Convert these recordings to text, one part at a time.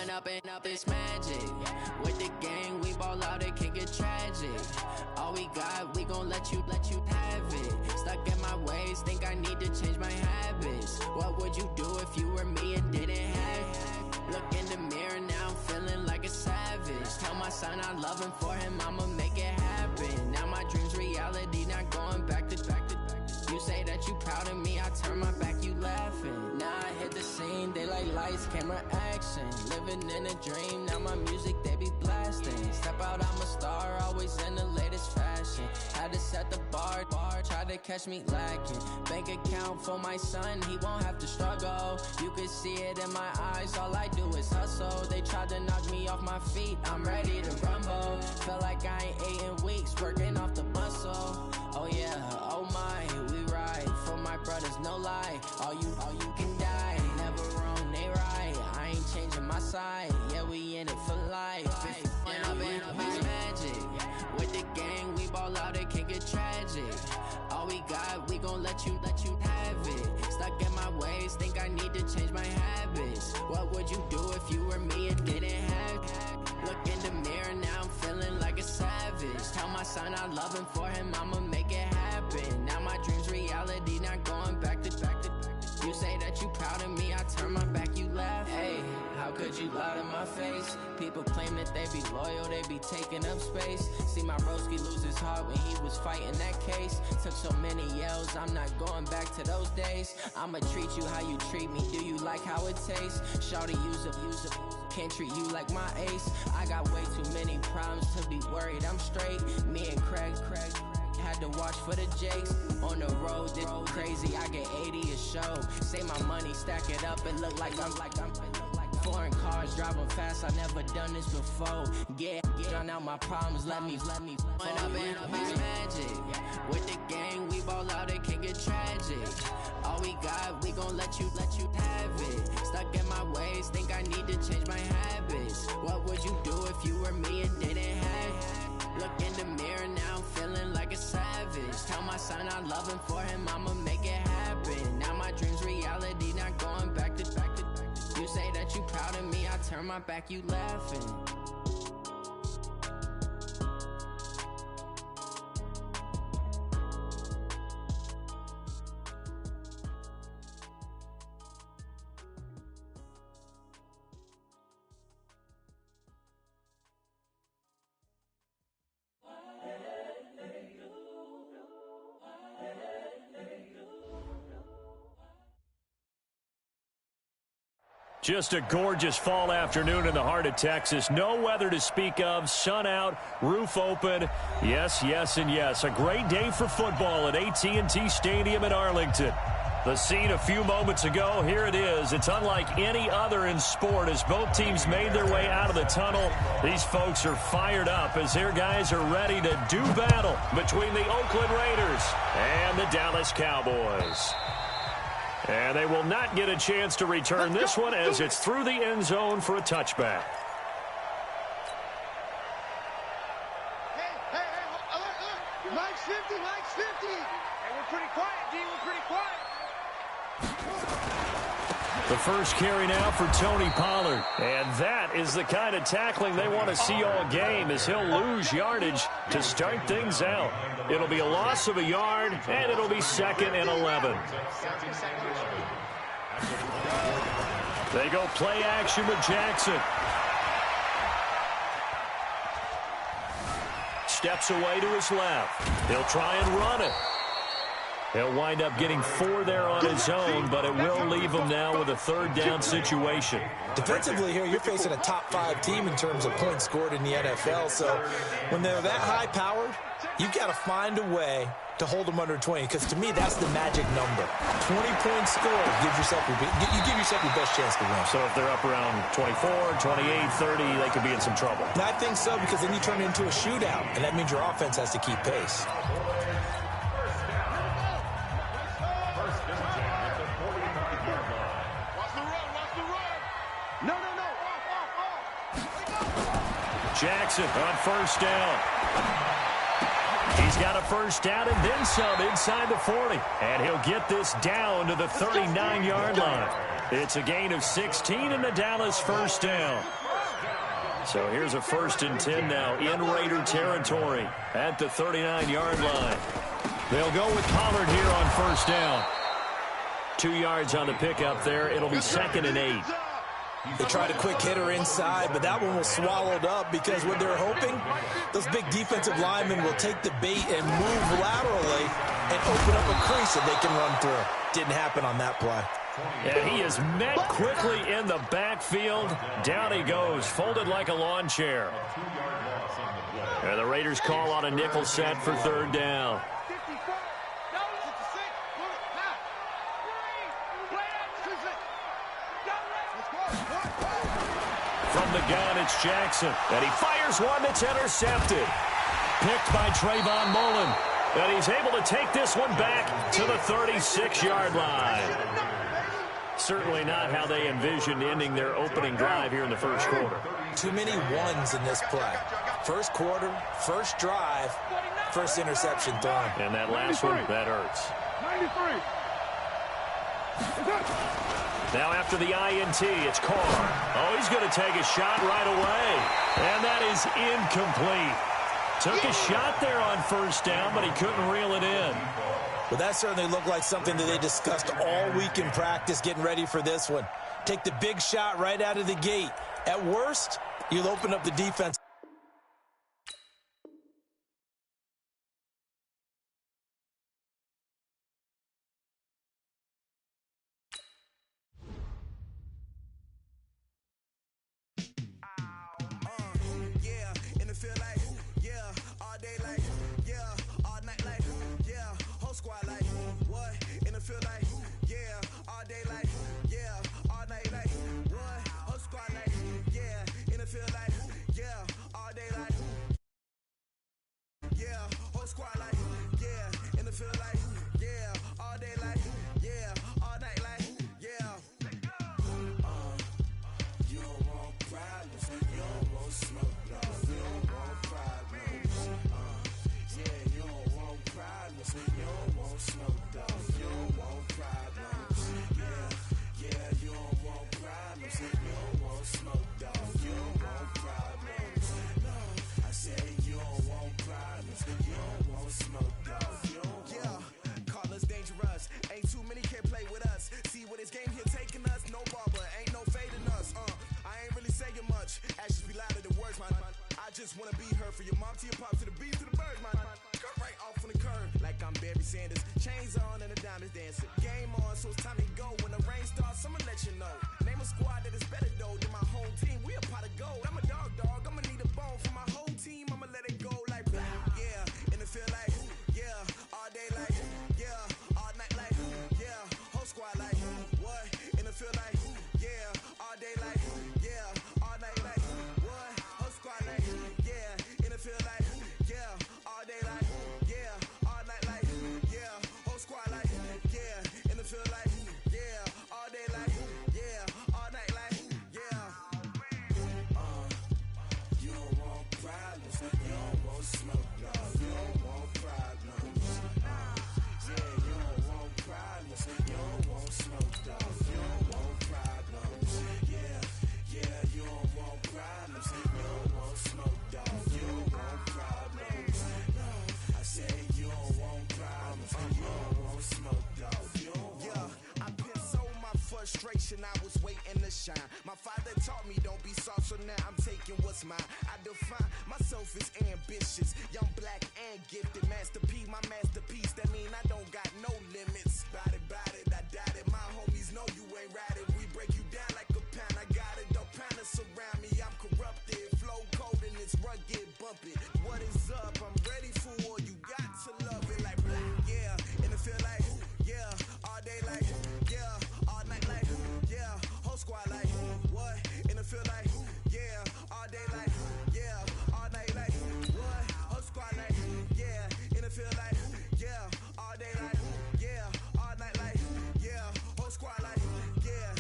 up and up, it's magic. With the gang, we ball out, it can get tragic. All we got, we gon' let you have it. Stuck in my ways, think I need to change my habits. What would you do if you were me and didn't have it? Look in the mirror, now I'm feeling like a savage. Tell my son I love him, for him I'ma make it happen. Now my dream's reality, not going back to. You say that you proud of me, I turn my back, you laughing. Now I hit the scene, they like lights, camera, action. Living in a dream, now my music, they be blasting. Step out, I'm a star, always in the latest fashion. Had to set the bar, try to catch me lacking. Bank account for my son, he won't have to struggle. You can see it in my eyes, all I do is hustle. They tried to knock me off my feet, I'm ready to rumble. Feel like I ain't ate in weeks, working off the muscle. Oh yeah, oh my, we ride for my brothers, no lie. All you can die, never wrong, they right. I ain't changing my side, yeah, we in it for life. And up it's magic. With the gang, we ball out, it can get tragic. All we got, we gon' let you have it. Stuck in my ways, think I need to change my habits. What would you do if you were me and didn't have it? Look in the mirror, now I'm feeling like a savage. Tell my son I love him, for him I'ma make it happen. Now my dream's reality, not going back to. You say that you proud of me, I turn my back, you laugh. Hey, how could you lie to my face? People claim that they be loyal, they be taking up space. See my broski lose his heart when he was fighting that case. Took so many yells, I'm not going back to those days. I'ma treat you how you treat me, do you like how it tastes? Shawty, use a can't treat you like my ace. I got way too many problems to be worried, I'm straight. Me and Craig had to watch for the Jakes. On the road, this crazy, I get 80 a show. Say my money, stack it up, and look like I'm foreign cars, driving fast, I never done this before. Get on out my problems, let me up and up, it's magic. With the gang, we ball out, it can get tragic. All we got, we gon' let you have it. Stuck in my ways, think I need to change my habits. What would you do if you were me and didn't have it? Look in the mirror, now I'm feeling like a savage. Tell my son I love him, for him I'ma make it happen. Now my dream's reality, not going back to. You say that you proud of me, I turn my back, you laughing. Just a gorgeous fall afternoon in the heart of Texas. No weather to speak of. Sun out, roof open. Yes, yes, and yes. A great day for football at AT&T Stadium in Arlington. The scene a few moments ago, here it is. It's unlike any other in sport as both teams made their way out of the tunnel. These folks are fired up as their guys are ready to do battle between the Oakland Raiders and the Dallas Cowboys. And they will not get a chance to return this one as it's through the end zone for a touchback. Hey, look. Mike's 50. Hey, we're pretty quiet, D. We're pretty quiet. The first carry now for Tony Pollard. And that is the kind of tackling they want to see all game as he'll lose yardage to start things out. It'll be a loss of a yard, and it'll be 2nd and 11. They go play action with Jackson. Steps away to his left. He'll try and run it. He'll wind up getting 4 there on his own, but it will leave him now with a 3rd down situation. Defensively here, you're facing a top 5 team in terms of points scored in the NFL, so when they're that high-powered, you've got to find a way to hold them under 20, because to me, that's the magic number. 20 points scored gives yourself you give yourself your best chance to win. So if they're up around 24, 28, 30, they could be in some trouble. And I think so, because then you turn it into a shootout, and that means your offense has to keep pace. Jackson on 1st down. He's got a first down and then some inside the 40. And he'll get this down to the 39-yard line. It's a gain of 16 in the Dallas first down. So here's a 1st and 10 now in Raider territory at the 39-yard line. They'll go with Pollard here on first down. 2 yards on the pickup there. It'll be 2nd and 8. They tried a quick hitter inside, but that one was swallowed up because what they're hoping, those big defensive linemen will take the bait and move laterally and open up a crease that they can run through. Didn't happen on that play. And he is met quickly in the backfield. Down he goes, folded like a lawn chair. And the Raiders call on a nickel set for 3rd down. From the gun, it's Jackson. And he fires one that's intercepted. Picked by Trayvon Mullen. And he's able to take this one back to the 36-yard line. Certainly not how they envisioned ending their opening drive here in the first quarter. Too many ones in this play. First quarter, first drive, first interception thrown. And that last one, that hurts. 93. Now after the INT, it's Carr. Oh, he's going to take a shot right away. And that is incomplete. Took a shot there on first down, but he couldn't reel it in. Well, that certainly looked like something that they discussed all week in practice getting ready for this one. Take the big shot right out of the gate. At worst, you'll open up the defense. I was waiting to shine. My father taught me don't be soft, so now I'm taking what's mine. I define myself as ambitious, young, black, and gifted. Master P, my masterpiece. That mean I don't got no limits. Bout it, I doubt it. My homies know you ain't ratted. We break you down like a pound. I got it, don't pound us around me. I'm corrupted, flow cold and it's rugged, bumpy. What is up? I'm ready for war. You got to love it like black, yeah. And it feel like, yeah, all day like, yeah, all night like, yeah, whole squad like, what? And it feel like, yeah, all day like, yeah, all night like, what? Whole squad like, yeah, and it feel like, yeah, all day like, yeah, all night like, yeah, whole squad like, yeah,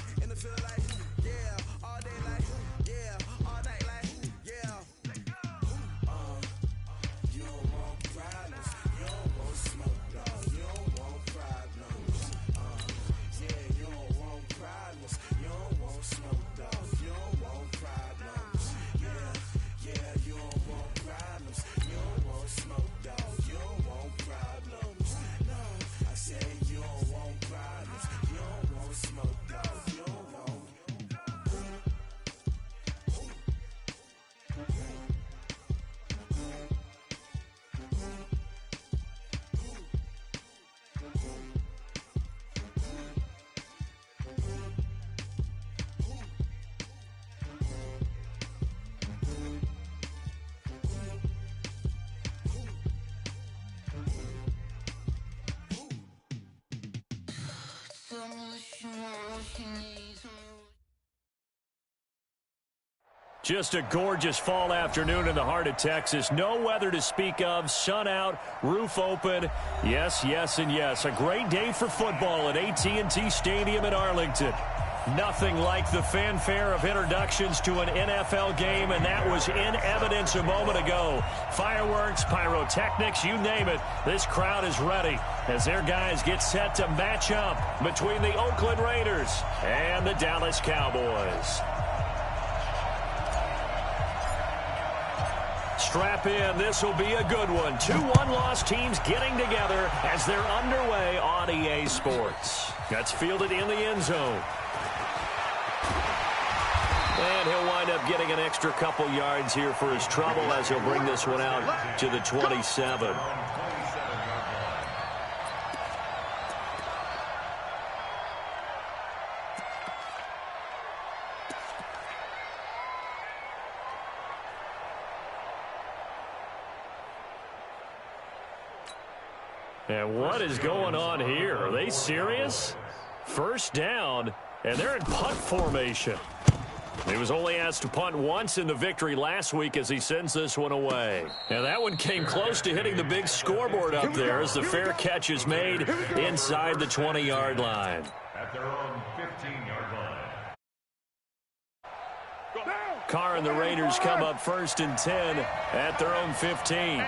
Just a gorgeous fall afternoon in the heart of Texas. No weather to speak of. Sun out, roof open. Yes, yes, and yes. A great day for football at AT&T Stadium in Arlington. Nothing like the fanfare of introductions to an NFL game, and that was in evidence a moment ago. Fireworks, pyrotechnics, you name it. This crowd is ready as their guys get set to match up between the Oakland Raiders and the Dallas Cowboys. Strap in. This will be a good one. 2 one-loss teams getting together as they're underway on EA Sports. That's fielded in the end zone. And he'll wind up getting an extra couple yards here for his trouble as he'll bring this one out to the 27. And what is going on here? Are they serious? First down, and they're in punt formation. He was only asked to punt once in the victory last week as he sends this one away. And that one came close to hitting the big scoreboard up there as the fair catch is made inside the 20-yard line. At their own 15-yard line. Carr and the Raiders come up 1st and 10 at their own 15.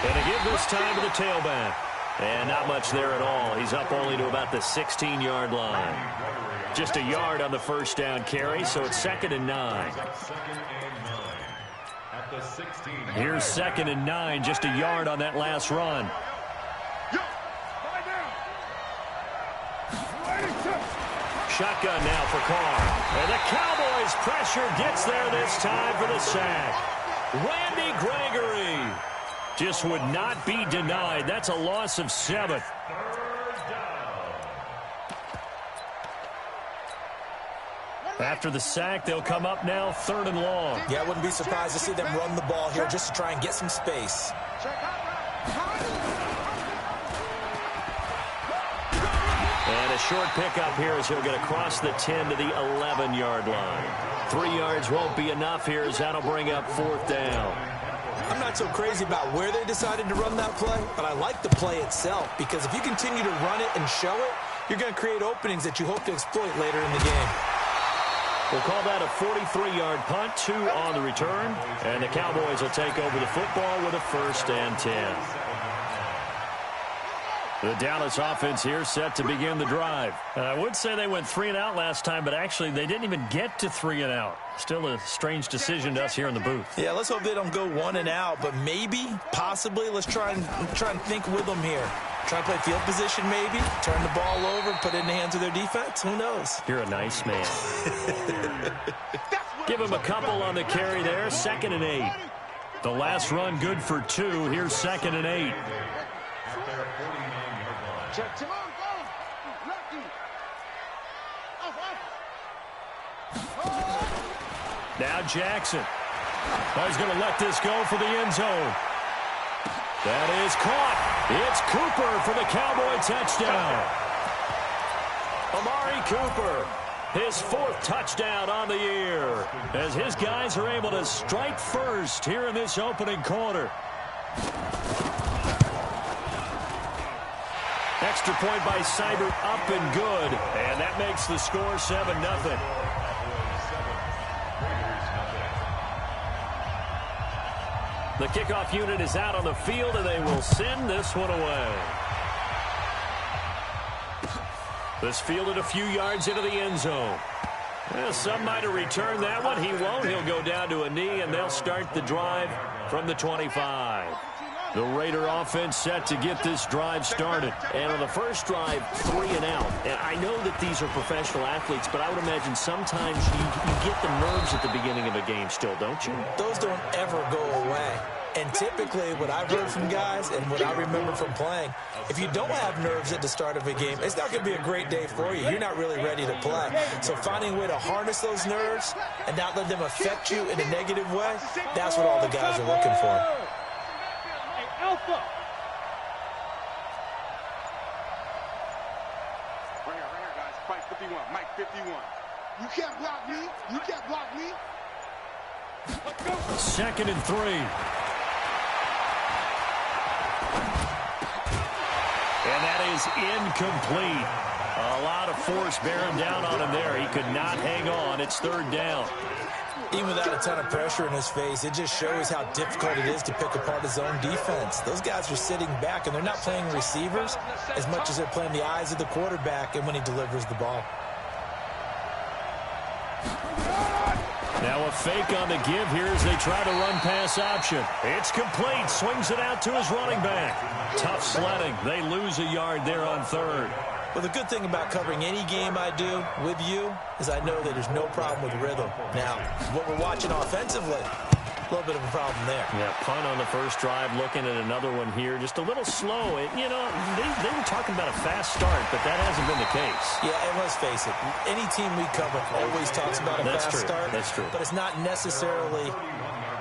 And a give this time to the tailback. And not much there at all. He's up only to about the 16-yard line. Just a yard on the first down carry, so it's 2nd and 9. Here's 2nd and 9, just a yard on that last run. Shotgun now for Carr. And the Cowboys' pressure gets there this time for the sack. Randy Gregory just would not be denied. That's a loss of 7. After the sack, they'll come up now 3rd and long. Yeah, I wouldn't be surprised to see them run the ball here just to try and get some space. And a short pickup here as he'll get across the 10 to the 11-yard line. 3 yards won't be enough here as that'll bring up 4th down. I'm not so crazy about where they decided to run that play, but I like the play itself because if you continue to run it and show it, you're going to create openings that you hope to exploit later in the game. We'll call that a 43-yard punt, 2 on the return, and the Cowboys will take over the football with a 1st and 10. The Dallas offense here set to begin the drive. I would say they went 3 and out last time, but actually they didn't even get to 3 and out. Still a strange decision to us here in the booth. Yeah, let's hope they don't go 1 and out, but maybe, possibly, let's try and think with them here. Try and play field position maybe, turn the ball over, put it in the hands of their defense. Who knows? You're a nice man. Give him a couple on the carry there. 2nd and 8. The last run good for 2. Here's 2nd and 8. Now Jackson. Oh, he's going to let this go for the end zone. That is caught. It's Cooper for the Cowboy touchdown. Amari Cooper, his 4th touchdown on the year, as his guys are able to strike first here in this opening quarter. Extra point by Seibert, up and good, and that makes the score 7-0. The kickoff unit is out on the field, and they will send this one away. This fielded a few yards into the end zone. Well, some might have returned that one. He won't. He'll go down to a knee, and they'll start the drive from the 25. The Raider offense set to get this drive started. And on the first drive, 3 and out. And I know that these are professional athletes, but I would imagine sometimes you get the nerves at the beginning of a game still, don't you? Those don't ever go away. And typically, what I've heard from guys and what I remember from playing, if you don't have nerves at the start of a game, it's not going to be a great day for you. You're not really ready to play. So finding a way to harness those nerves and not let them affect you in a negative way, that's what all the guys are looking for. 51. Mike 51. You can't block me. You can't block me. Let's go. 2nd and 3. And that is incomplete. A lot of force bearing down on him there. He could not hang on. It's 3rd down. Even without a ton of pressure in his face, it just shows how difficult it is to pick apart his own defense. Those guys are sitting back, and they're not playing receivers as much as they're playing the eyes of the quarterback and when he delivers the ball. Now a fake on the give here as they try to run pass option. It's complete. Swings it out to his running back. Tough sledding. They lose a yard there on 3rd. Well, the good thing about covering any game I do with you is I know that there's no problem with rhythm. Now, what we're watching offensively, a little bit of a problem there. Yeah, punt on the first drive, looking at another one here. Just a little slow. You know, they were talking about a fast start, but that hasn't been the case. Yeah, and let's face it, any team we cover always talks about a fast start. That's true. But it's not necessarily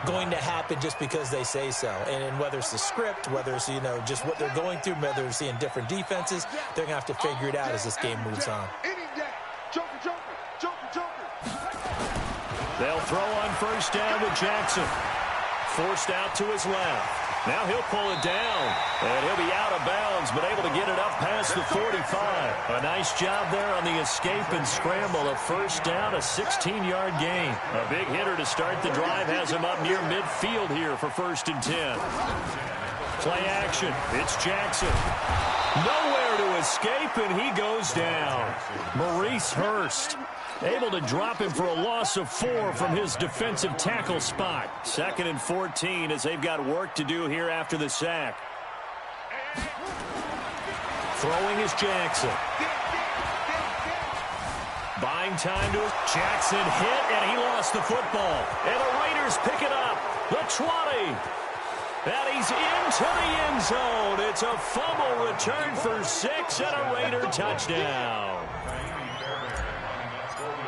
going to happen just because they say so. And whether it's the script, whether it's, you know, just what they're going through, whether they're seeing different defenses, they're going to have to figure it out as this game moves on. They'll throw on first down with Jackson. Forced out to his left. Now he'll pull it down, and he'll be out of bounds, but able to get it up past the 45. A nice job there on the escape and scramble. A first down, a 16-yard gain. A big hitter to start the drive has him up near midfield here for 1st and 10. Play action. It's Jackson. Nowhere to escape, and he goes down. Maurice Hurst able to drop him for a loss of 4 from his defensive tackle spot. 2nd and 14 as they've got work to do here after the sack. Throwing is Jackson. Buying time to Jackson hit, and he lost the football. And the Raiders pick it up. The 20. And he's into the end zone. It's a fumble return for 6 and a Raider touchdown.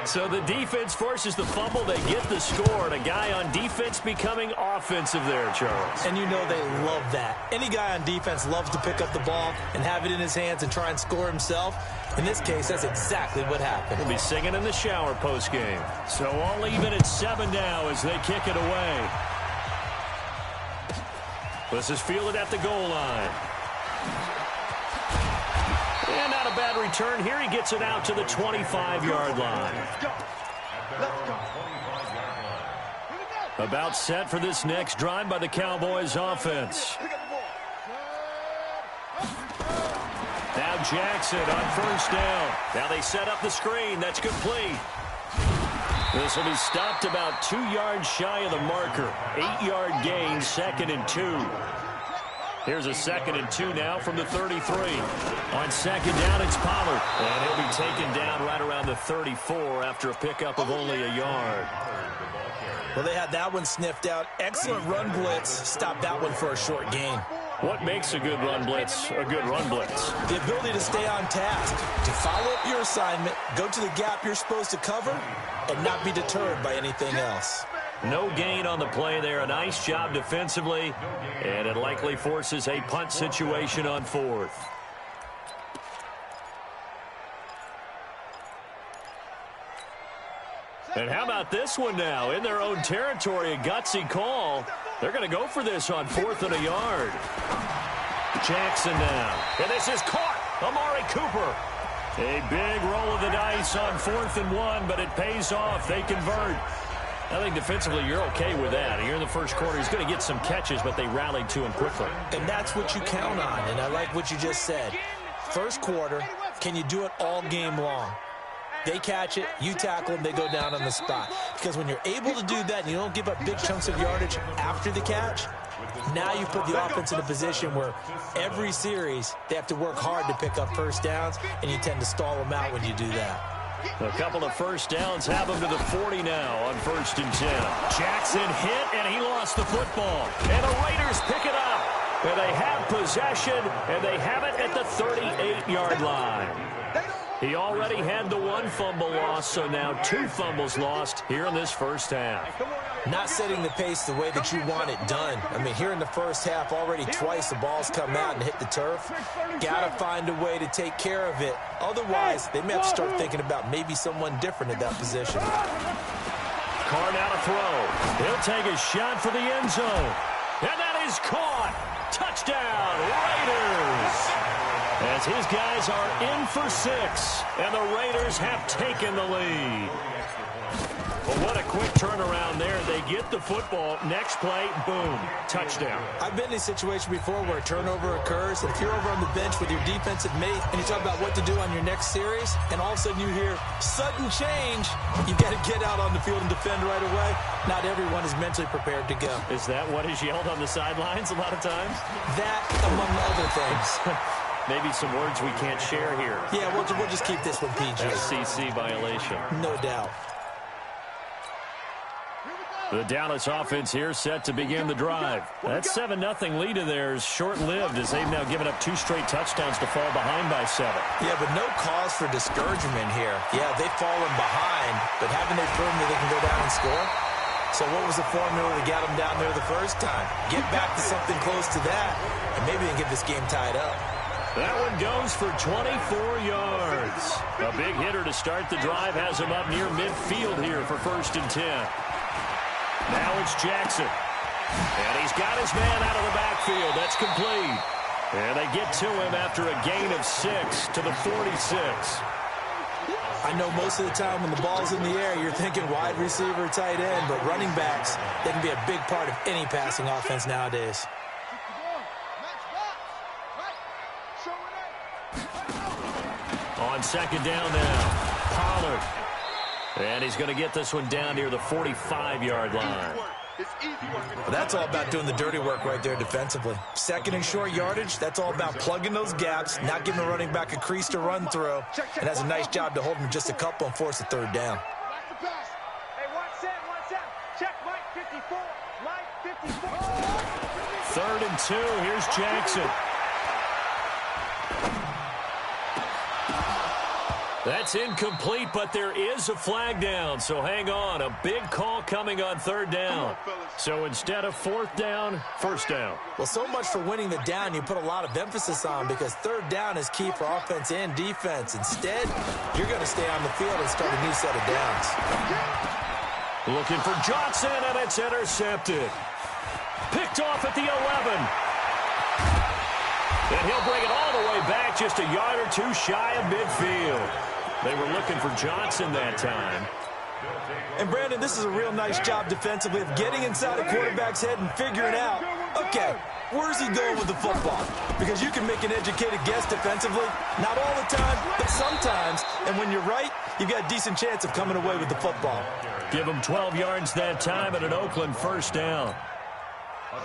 So the defense forces the fumble. They get the score. And a guy on defense becoming offensive there, Charles. And you know they love that. Any guy on defense loves to pick up the ball and have it in his hands and try and score himself. In this case, that's exactly what happened. He'll be singing in the shower postgame. So all even at 7 now as they kick it away. This is fielded at the goal line. And not a bad return here. He gets it out to the 25-yard line. About set for this next drive by the Cowboys offense. Now Jackson on first down. Now they set up the screen. That's complete. This will be stopped about 2 yards shy of the marker. 8-yard gain, 2nd and 2. Here's a 2nd and 2 now from the 33. On 2nd down, it's Pollard. And he'll be taken down right around the 34 after a pickup of only a yard. Well, they had that one sniffed out. Excellent run blitz. Stopped that one for a short gain. What makes a good run blitz a good run blitz? The ability to stay on task, to follow up your assignment, go to the gap you're supposed to cover, and not be deterred by anything else. No gain on the play there. A nice job defensively, and it likely forces a punt situation on 4th. And how about this one now? In their own territory, a gutsy call. They're going to go for this on 4th and a yard. Jackson now. And this is caught. Amari Cooper. A big roll of the dice on 4th and 1, but it pays off. They convert. I think defensively you're okay with that. Here in the first quarter, he's going to get some catches, but they rallied to him quickly. And that's what you count on, and I like what you just said. First quarter, can you do it all game long? They catch it, you tackle them, they go down on the spot. Because when you're able to do that and you don't give up big chunks of yardage after the catch, now you put the offense in a position where every series they have to work hard to pick up first downs, and you tend to stall them out when you do that. A couple of first downs have him to the 40 now on 1st and 10. Jackson hit, and he lost the football. And the Raiders pick it up. And they have possession, and they have it at the 38-yard line. He already had the one fumble loss, so now 2 fumbles lost here in this first half. Not setting the pace the way that you want it done. I mean, here in the first half, already twice the ball's come out and hit the turf. Got to find a way to take care of it. Otherwise, they may have to start thinking about maybe someone different at that position. Carr now to throw. He'll take a shot for the end zone. And that is caught. Touchdown, Raiders. As his guys are in for 6, and the Raiders have taken the lead. Well, what a quick turnaround there. They get the football. Next play, boom, touchdown. I've been in a situation before where a turnover occurs, and if you're over on the bench with your defensive mate and you talk about what to do on your next series, and all of a sudden you hear sudden change, you've got to get out on the field and defend right away. Not everyone is mentally prepared to go. Is that what is yelled on the sidelines a lot of times? That, among other things. Maybe some words we can't share here. Yeah, we'll just keep this one PG. SEC violation. No doubt. The Dallas offense here set to begin the drive. That 7-0 lead of theirs short-lived as they've now given up 2 straight touchdowns to fall behind by 7. Yeah, but no cause for discouragement here. Yeah, they've fallen behind, but haven't they proven that they can go down and score? So what was the formula that got them down there the first time? Get back to something close to that, and maybe they can get this game tied up. That one goes for 24 yards. A big hitter to start the drive has him up near midfield here for 1st and 10. Now it's Jackson. And he's got his man out of the backfield. That's complete. And they get to him after a gain of 6 to the 46. I know most of the time when the ball's in the air, you're thinking wide receiver, tight end, but running backs, they can be a big part of any passing offense nowadays. On 2nd down now, Pollard. And he's going to get this one down near the 45-yard line. Well, that's all about doing the dirty work right there defensively. 2nd and short yardage, that's all about plugging those gaps, not giving the running back a crease to run through, and has a nice job to hold him just a couple and force a 3rd down. Hey, watch out. Check Mike 54. Mike 54. 3rd and 2. Here's Jackson. That's incomplete, but there is a flag down, so hang on. A big call coming on 3rd down. So instead of 4th down, 1st down. Well, so much for winning the down you put a lot of emphasis on because 3rd down is key for offense and defense. Instead, you're going to stay on the field and start a new set of downs. Looking for Johnson, and it's intercepted. Picked off at the 11. And he'll bring it all the way back just a yard or 2 shy of midfield. They were looking for Johnson that time. And, Brandon, this is a real nice job defensively of getting inside a quarterback's head and figuring out, okay, where's he going with the football? Because you can make an educated guess defensively, not all the time, but sometimes. And when you're right, you've got a decent chance of coming away with the football. Give him 12 yards that time and an Oakland 1st down.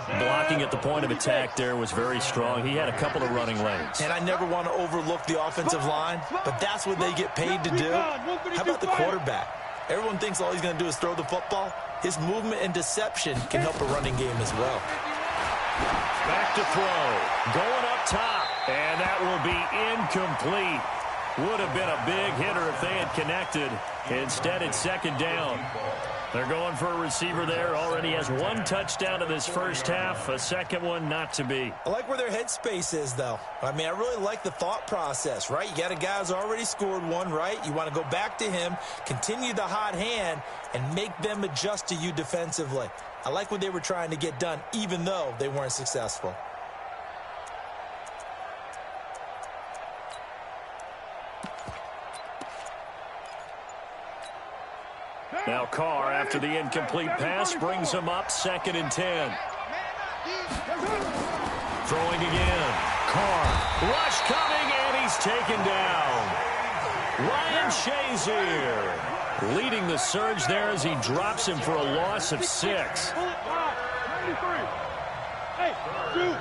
Blocking at the point of attack there was very strong. He had a couple of running lanes. And I never want to overlook the offensive line, but that's what they get paid to do. How about the quarterback? Everyone thinks all he's going to do is throw the football. His movement and deception can help a running game as well. Back to throw. Going up top. And that will be incomplete. Would have been a big hitter if they had connected. Instead, it's 2nd down. They're going for a receiver there. Already has 1 touchdown in this first half. A 2nd one not to be. I like where their headspace is, though. I mean, I really like the thought process, right? You got a guy who's already scored 1, right? You want to go back to him, continue the hot hand, and make them adjust to you defensively. I like what they were trying to get done, even though they weren't successful. Now Carr, after the incomplete pass, brings him up 2nd and 10. Throwing again. Carr. Rush coming, and he's taken down. Ryan Shazier leading the surge there as he drops him for a loss of 6. Hey, dude.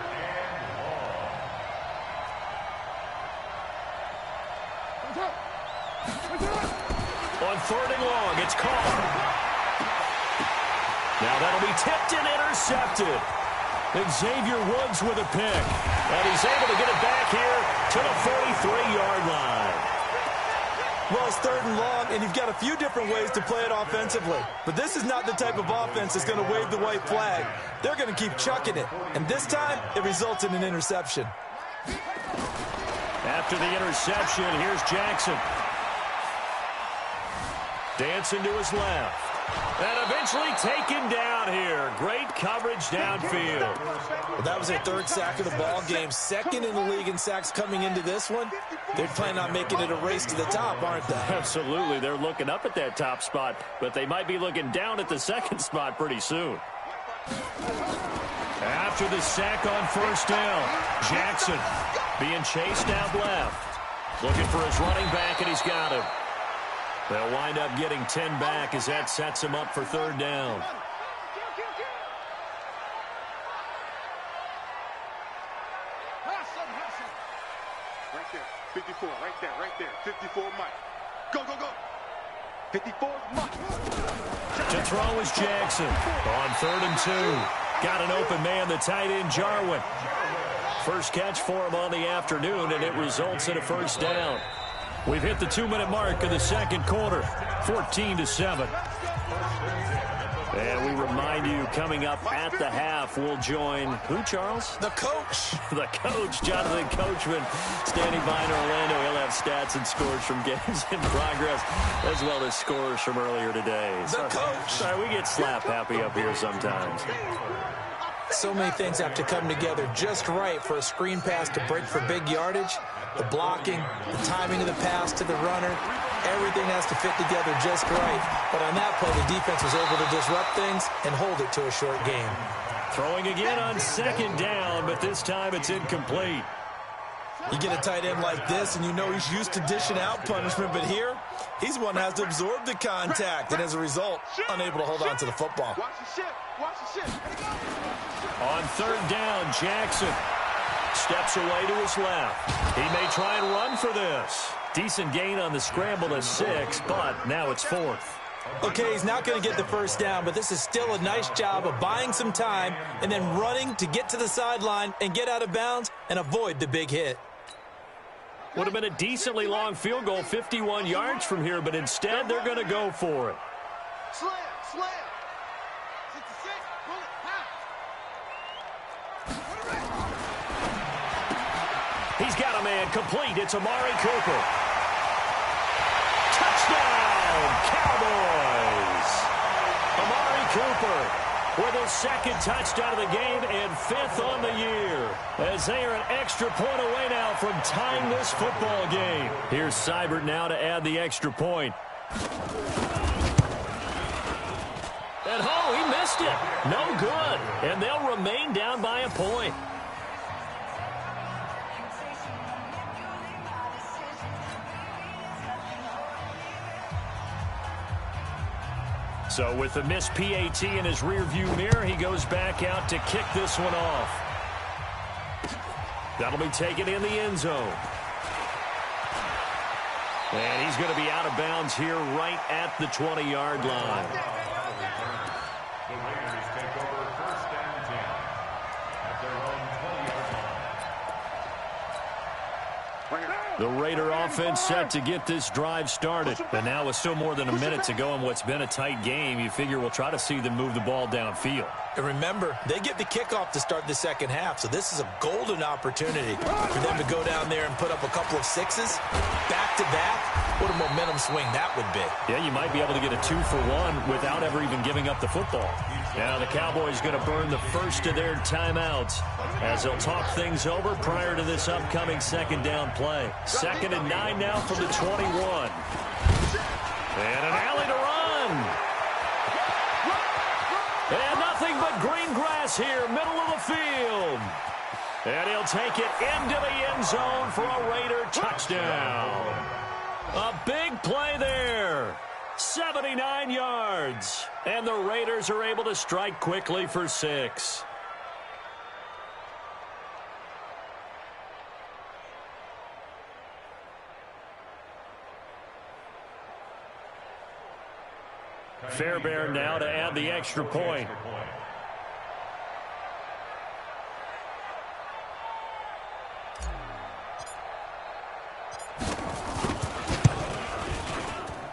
On 3rd and long, it's Carr. Now that'll be tipped and intercepted. Xavier Woods with a pick. And he's able to get it back here to the 43-yard line. Well, it's 3rd and long, and you've got a few different ways to play it offensively. But this is not the type of offense that's going to wave the white flag. They're going to keep chucking it. And this time, it results in an interception. After the interception, here's Jackson. Dancing to his left. And eventually taken down here. Great coverage downfield. Well, that was their 3rd sack of the ball game. 2nd in the league in sacks coming into this one. They're planning on making it a race to the top, aren't they? Absolutely. They're looking up at that top spot, but they might be looking down at the 2nd spot pretty soon. After the sack on 1st down, Jackson being chased out left. Looking for his running back, and he's got him. They'll wind up getting 10 back as that sets him up for 3rd down. Right there, 54, right there, 54 Mike. Go, go, go. 54 Mike. To throw is Jackson on 3rd and 2. Got an open man, the tight end, Jarwin. First catch for him on the afternoon, and it results in a 1st down. We've hit the 2-minute mark of the 2nd quarter, 14-7. And we remind you, coming up at the half, we'll join who, Charles? The coach. The coach, Jonathan Coachman, standing by in Orlando. He'll have stats and scores from games in progress, as well as scores from earlier today. The coach. Sorry, we get slap happy up here sometimes. So many things have to come together just right for a screen pass to break for big yardage. The blocking, the timing of the pass to the runner, everything has to fit together just right. But on that play, the defense was able to disrupt things and hold it to a short game. Throwing again on 2nd down, but this time it's incomplete. You get a tight end like this, and you know he's used to dishing out punishment, but here, he's one that has to absorb the contact, and as a result, unable to hold on to the football. Watch the ship. Watch the ship. On 3rd down, Jackson steps away to his left. He may try and run for this. Decent gain on the scramble to 6, but now it's 4th. Okay, he's not going to get the 1st down, but this is still a nice job of buying some time and then running to get to the sideline and get out of bounds and avoid the big hit. Would have been a decently long field goal, 51 yards from here, but instead they're going to go for it. Slam, slam. 66, pull it, He's got a man complete. It's Amari Cooper. Touchdown, Cowboys. Amari Cooper with his 2nd touchdown of the game and 5th on the year, as they are an extra point away now from tying this football game. Here's Seibert now to add the extra point. And he missed it. No good. And they'll remain down by a point. So with the missed PAT in his rearview mirror, he goes back out to kick this one off. That'll be taken in the end zone. And he's going to be out of bounds here right at the 20-yard line. The Raiders take over 1st and 10 at their own 20-yard line. The Raider offense set to get this drive started. But now with still more than a minute to go in what's been a tight game, you figure we'll try to see them move the ball downfield. And remember, they get the kickoff to start the 2nd half, so this is a golden opportunity for them to go down there and put up a couple of 6s back-to-back. What a momentum swing that would be. Yeah, you might be able to get a 2-for-1 without ever even giving up the football. Now the Cowboys going to burn the first of their timeouts as they'll talk things over prior to this upcoming 2nd down play. 2nd and 9 now from the 21. And an alley to run. And nothing but green grass here, middle of the field. And he'll take it into the end zone for a Raider touchdown. A big play there. 79 yards. And the Raiders are able to strike quickly for 6. Fairbairn now to add the extra point.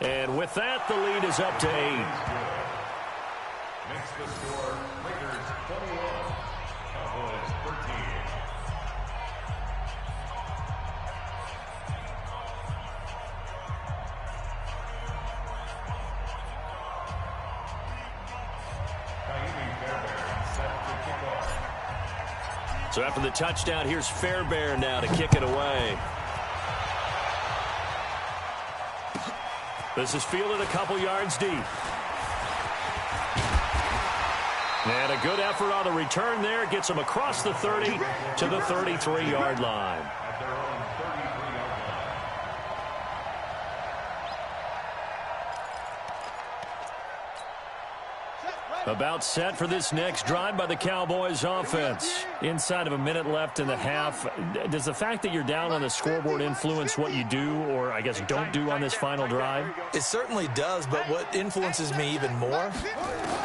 And with that, the lead is up to 8. Makes the score Raiders 21, Cowboys 13. So after the touchdown, here's Fairbairn now to kick it away. This is fielded a couple yards deep. And a good effort on the return there. Gets him across the 30 to the 33-yard line. At their own 33-yard line. About set for this next drive by the Cowboys offense. Inside of a minute left in the half. Does the fact that you're down on the scoreboard influence what you do, or I guess don't do on this final drive? It certainly does, but what influences me even more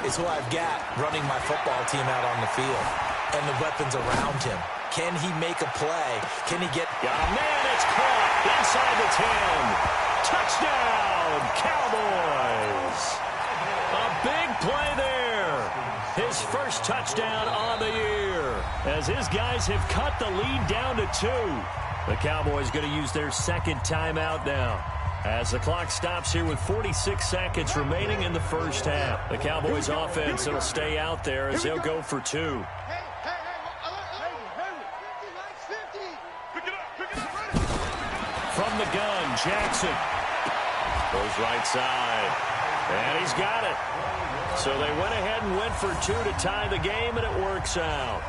is who I've got running my football team out on the field and the weapons around him. Can he make a play? Can he get... Oh, man, it's caught inside the 10. Touchdown, Cowboys. A big play there. His first touchdown on the year as his guys have cut the lead down to 2. The Cowboys going to use their second timeout now as the clock stops here with 46 seconds remaining in the first half. The Cowboys offense will stay out there as they'll go for 2. From the gun, Jackson goes right side, and he's got it. So they went ahead and went for 2 to tie the game, and it works out.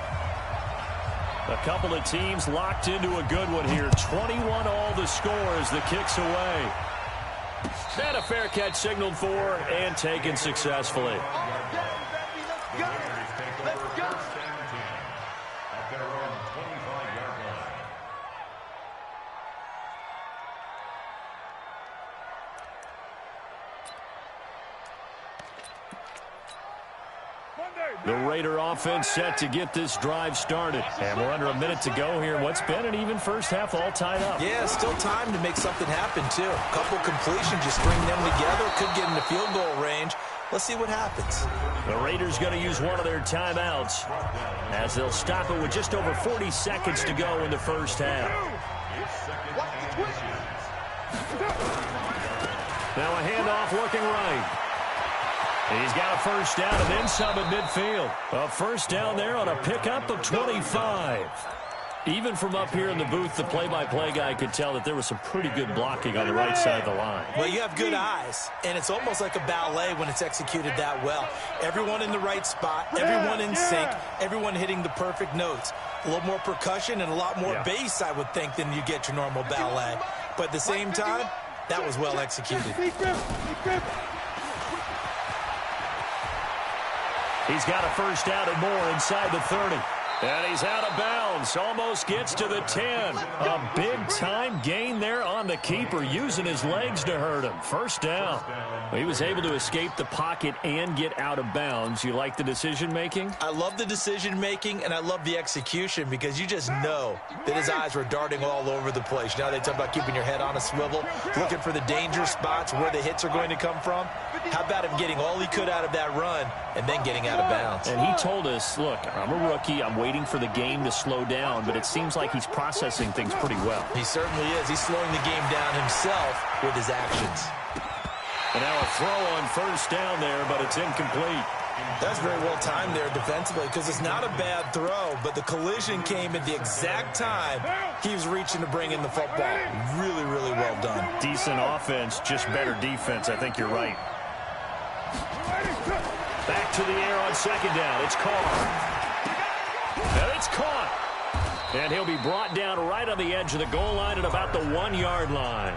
A couple of teams locked into a good one here. 21 all the score as the kick's away. And a fair catch signaled for and taken successfully. The Raider offense set to get this drive started. And we're under a minute to go here. What's been an even first half all tied up. Yeah, still time to make something happen, too. A couple completions, just string them together. Could get into field goal range. Let's see what happens. The Raiders going to use one of their timeouts as they'll stop it with just over 40 seconds to go in the first half. Now a handoff looking right. He's got a first down and then some at midfield. A first down there on a pickup of 25. Even from up here in the booth, the play-by-play guy could tell that there was some pretty good blocking on the right side of the line. Well, you have good eyes, and it's almost like a ballet when it's executed that well. Everyone in the right spot, everyone in sync, everyone hitting the perfect notes. A little more percussion and a lot more bass, I would think, than you get your normal ballet. But at the same time, that was well executed. He's got a first down and more inside the 30. And he's out of bounds. Almost gets to the 10. A big-time gain there on the keeper, using his legs to hurt him. First down. He was able to escape the pocket and get out of bounds. You like the decision-making? I love the decision-making, and I love the execution because you just know that his eyes were darting all over the place. You know, they talk about keeping your head on a swivel, looking for the danger spots where the hits are going to come from. How about him getting all he could out of that run and then getting out of bounds? And he told us, look, I'm a rookie. I'm waiting for the game to slow down, but it seems like he's processing things pretty well. He certainly is. He's slowing the game down himself with his actions. And now a throw on first down there, but it's incomplete. That's very well timed there defensively because it's not a bad throw, but the collision came at the exact time he was reaching to bring in the football. Really, really well done. Decent offense, just better defense. I think you're right. Back to the air on second down. It's caught. And it's caught. And he'll be brought down right on the edge of the goal line at about the 1-yard line.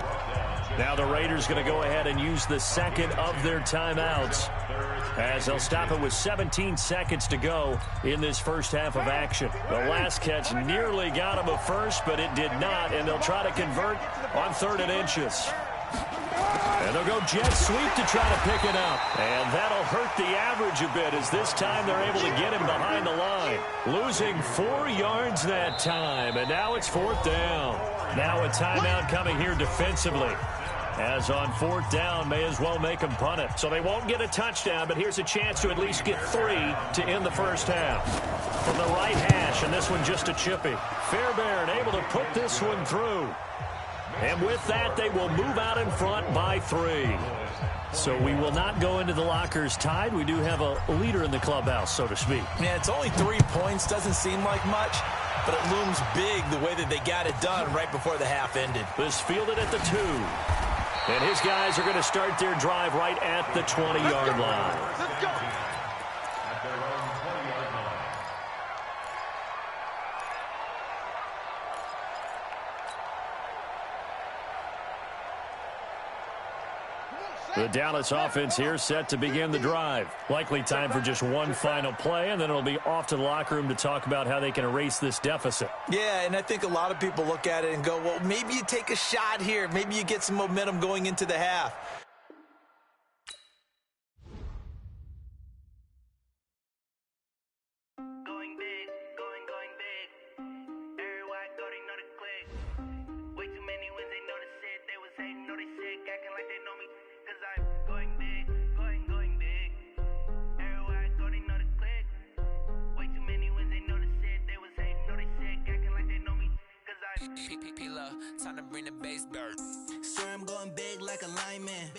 Now the Raiders going to go ahead and use the second of their timeouts as they'll stop it with 17 seconds to go in this first half of action. The last catch nearly got him a first, but it did not, and they'll try to convert on 3rd and inches. And they'll go jet sweep to try to pick it up. And that'll hurt the average a bit as this time they're able to get him behind the line. Losing 4 yards that time, and now it's 4th down. Now a timeout coming here defensively. As on 4th down, may as well make them punt it. So they won't get a touchdown, but here's a chance to at least get 3 to end the first half. From the right hash, and this one just a chippy. Fairbairn able to put this one through. And with that, they will move out in front by 3. So we will not go into the lockers tied. We do have a leader in the clubhouse, so to speak. Yeah, it's only 3 points. Doesn't seem like much, but it looms big the way that they got it done right before the half ended. This fielded at the 2. And his guys are going to start their drive right at the 20-yard line. Let's go. At their own 20-yard line. The Dallas offense here set to begin the drive. Likely time for just one final play, and then it'll be off to the locker room to talk about how they can erase this deficit. Yeah, and I think a lot of people look at it and go, well, maybe you take a shot here. Maybe you get some momentum going into the half. Going big, going big. Everywhere I go, they know the click. Way too many wins, they notice it. They was hating, know they sick, acting like they know me. Cause I'm going big, going big. Everywhere I go, they know the click. Way too many wins, they notice it. They was hating, know they sick, acting like they know me. Cause I'm P-P-P-Love, time to bring the bass bird. Swear I'm going big like a lineman.